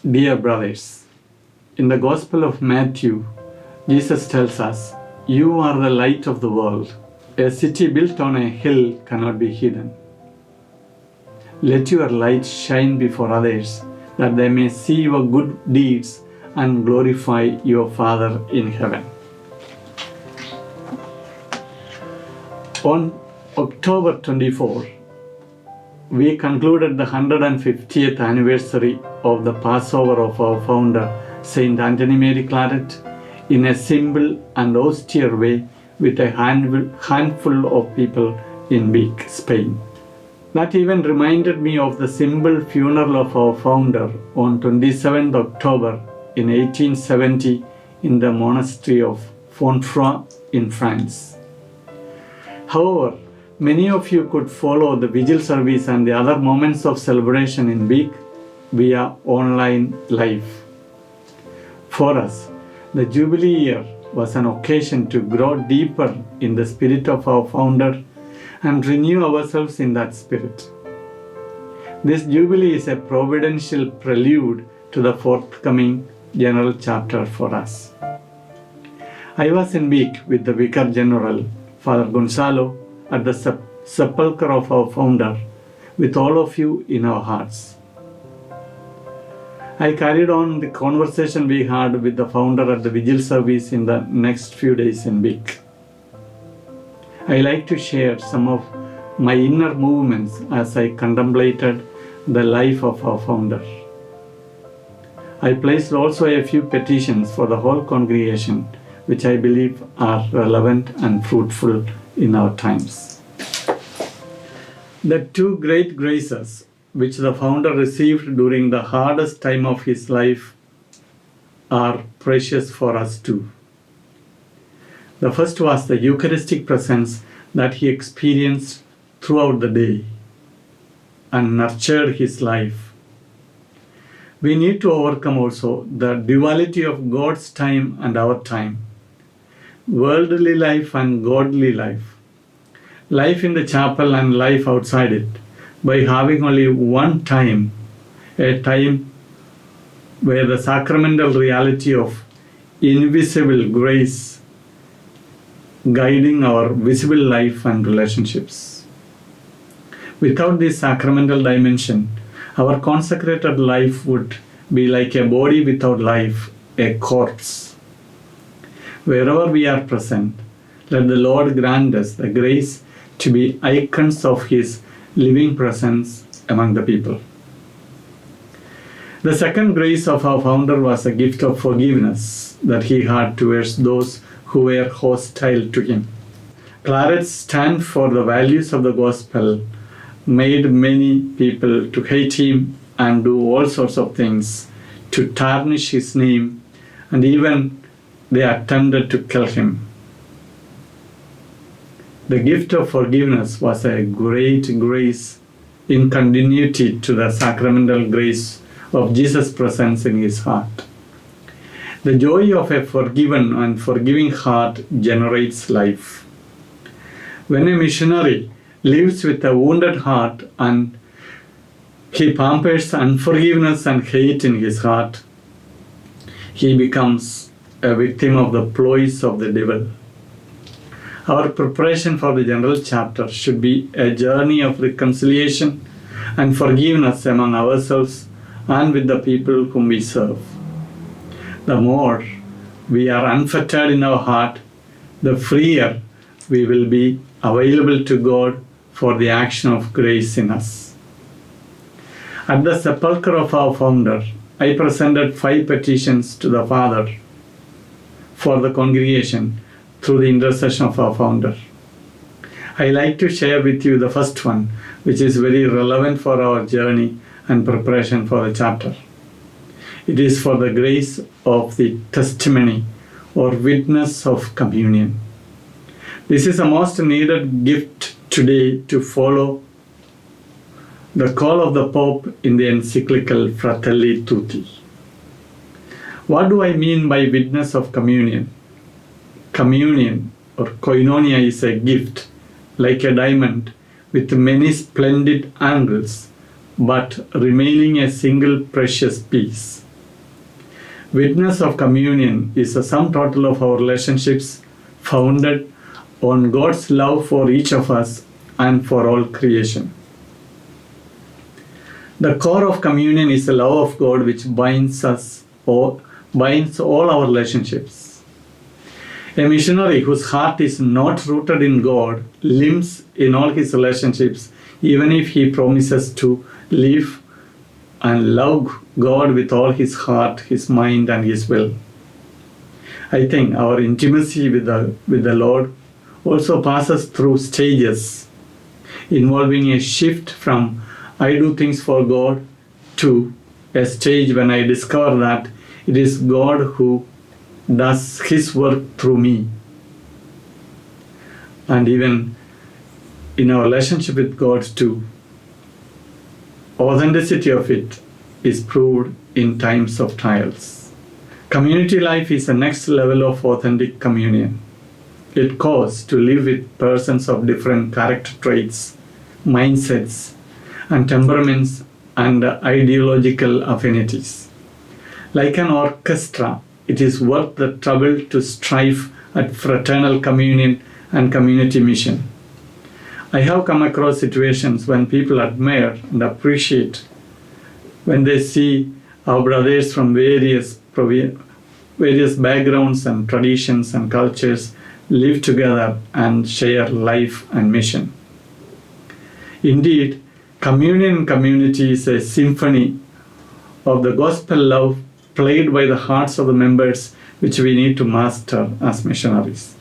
Dear brothers, in the Gospel of Matthew, Jesus tells us, "You are the light of the world. A city built on a hill cannot be hidden. Let your light shine before others, that they may see your good deeds and glorify your Father in heaven." On October 24, we concluded the 150th anniversary of the Passover of our founder, Saint Anthony Mary Claret, in a simple and austere way with a handful of people in Vic, Spain. That even reminded me of the simple funeral of our founder on 27th October in 1870 in the monastery of Fontfroid in France. However, many of you could follow the vigil service and the other moments of celebration in Vic via online live. For us, the Jubilee year was an occasion to grow deeper in the spirit of our founder and renew ourselves in that spirit. This Jubilee is a providential prelude to the forthcoming General Chapter for us. I was in Vic with the Vicar General, Father Gonzalo, at the sepulchre of our founder, with all of you in our hearts. I carried on the conversation we had with the founder at the vigil service in the next few days in Vic. I like to share some of my inner movements as I contemplated the life of our founder. I placed also a few petitions for the whole congregation, which I believe are relevant and fruitful in our times. The two great graces which the founder received during the hardest time of his life are precious for us too. The first was the Eucharistic presence that he experienced throughout the day and nurtured his life. We need to overcome also the duality of God's time and our time, worldly life and godly life, life in the chapel and life outside it, by having only one time, a time where the sacramental reality of invisible grace guiding our visible life and relationships. Without this sacramental dimension, our consecrated life would be like a body without life, a corpse. Wherever we are present, let the Lord grant us the grace to be icons of His living presence among the people. The second grace of our founder was a gift of forgiveness that he had towards those who were hostile to him. Claret's stand for the values of the gospel made many people to hate him and do all sorts of things to tarnish his name, and even they attempted to kill him. The gift of forgiveness was a great grace in continuity to the sacramental grace of Jesus' presence in his heart. The joy of a forgiven and forgiving heart generates life. When a missionary lives with a wounded heart and he pampers unforgiveness and hate in his heart, he becomes a victim of the ploys of the devil. Our preparation for the General Chapter should be a journey of reconciliation and forgiveness among ourselves and with the people whom we serve. The more we are unfettered in our heart, the freer we will be available to God for the action of grace in us. At the sepulchre of our founder, I presented 5 petitions to the Father for the congregation through the intercession of our founder. I like to share with you the first one, which is very relevant for our journey and preparation for the chapter. It is for the grace of the testimony or witness of communion. This is a most needed gift today to follow the call of the Pope in the encyclical Fratelli Tutti. What do I mean by witness of communion? Communion or koinonia is a gift, like a diamond, with many splendid angles, but remaining a single precious piece. Witness of communion is the sum total of our relationships founded on God's love for each of us and for all creation. The core of communion is the love of God which binds all our relationships. A missionary whose heart is not rooted in God limps in all his relationships, even if he promises to live and love God with all his heart, his mind, and his will. I think our intimacy with the Lord also passes through stages involving a shift from I do things for God to a stage when I discover that it is God who does his work through me. And even in our relationship with God too, authenticity of it is proved in times of trials. Community life is the next level of authentic communion. It calls to live with persons of different character traits, mindsets, and temperaments and ideological affinities. Like an orchestra, it is worth the trouble to strive at fraternal communion and community mission. I have come across situations when people admire and appreciate when they see our brothers from various backgrounds and traditions and cultures live together and share life and mission. Indeed, communion and community is a symphony of the gospel love played by the hearts of the members, which we need to master as missionaries.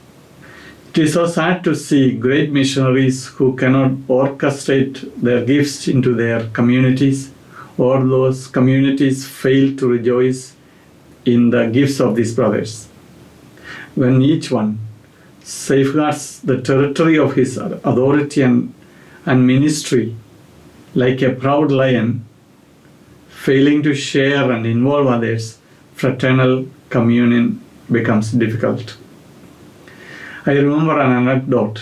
It is so sad to see great missionaries who cannot orchestrate their gifts into their communities, or those communities fail to rejoice in the gifts of these brothers. When each one safeguards the territory of his authority and ministry like a proud lion, failing to share and involve others, fraternal communion becomes difficult. I remember an anecdote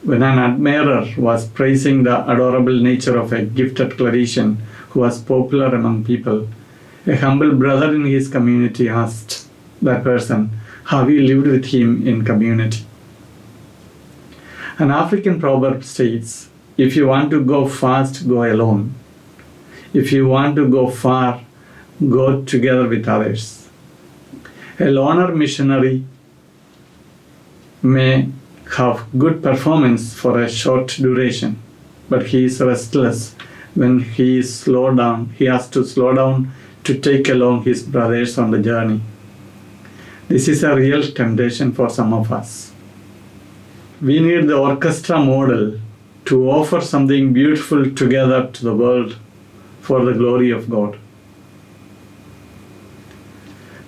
when an admirer was praising the adorable nature of a gifted clerician who was popular among people. A humble brother in his community asked that person, "Have you lived with him in community?" An African proverb states, "If you want to go fast, go alone. If you want to go far, go together with others." A loner missionary may have good performance for a short duration, but he is restless when he has to slow down to take along his brothers on the journey. This is a real temptation for some of us. We need the orchestra model to offer something beautiful together to the world for the glory of God.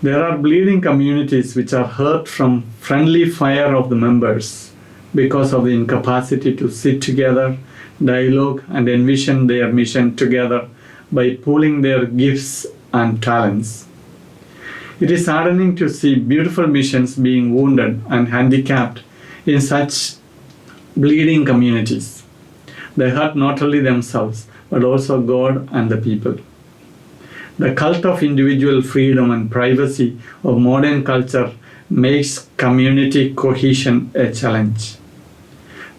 There are bleeding communities which are hurt from friendly fire of the members because of the incapacity to sit together, dialogue, and envision their mission together by pooling their gifts and talents. It is saddening to see beautiful missions being wounded and handicapped in such bleeding communities. They hurt not only themselves, but also God and the people. The cult of individual freedom and privacy of modern culture makes community cohesion a challenge.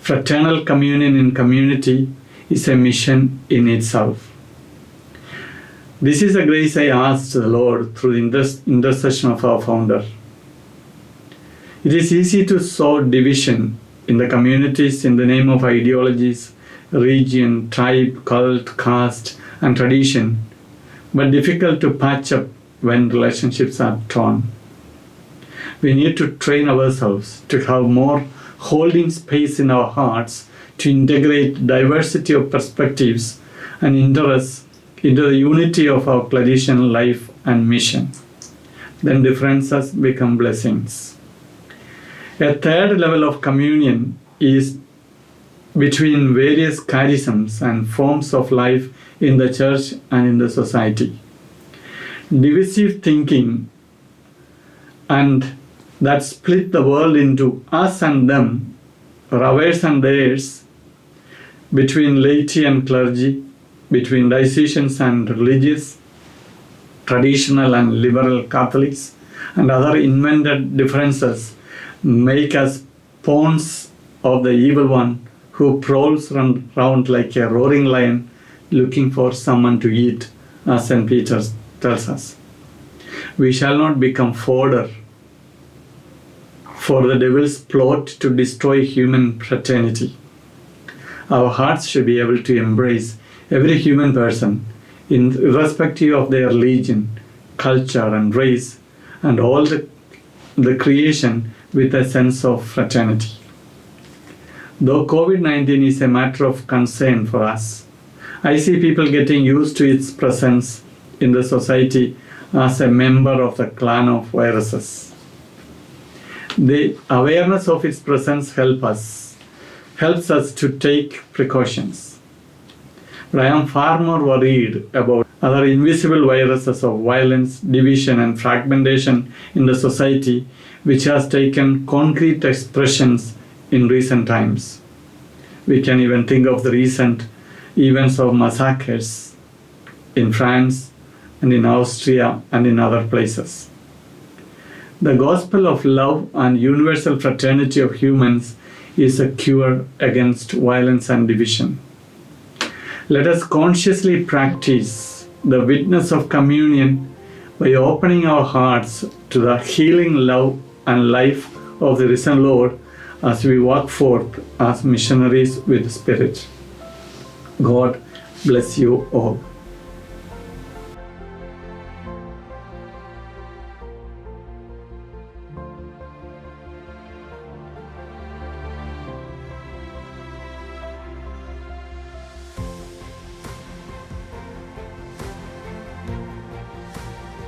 Fraternal communion in community is a mission in itself. This is a grace I asked the Lord through the intercession of our founder. It is easy to sow division in the communities in the name of ideologies, region, tribe, cult, caste, and tradition, but difficult to patch up when relationships are torn. We need to train ourselves to have more holding space in our hearts to integrate diversity of perspectives and interests into the unity of our clerician life and mission. Then differences become blessings. A third level of communion is between various charisms and forms of life in the church and in the society. Divisive thinking and that split the world into us and them, ours and theirs, between laity and clergy, between diocesans and religious, traditional and liberal Catholics, and other invented differences make us pawns of the evil one who prowls round like a roaring lion looking for someone to eat, as St. Peter tells us. We shall not become fodder for the devil's plot to destroy human fraternity. Our hearts should be able to embrace every human person, irrespective of their religion, culture, and race, and all the creation with a sense of fraternity. Though COVID-19 is a matter of concern for us, I see people getting used to its presence in the society as a member of the clan of viruses. The awareness of its presence helps us to take precautions. But I am far more worried about other invisible viruses of violence, division, and fragmentation in the society, which has taken concrete expressions in recent times. We can even think of the recent events of massacres in France and in Austria and in other places. The gospel of love and universal fraternity of humans is a cure against violence and division. Let us consciously practice the witness of communion by opening our hearts to the healing love and life of the risen Lord as we walk forth as missionaries with the Spirit. God bless you all.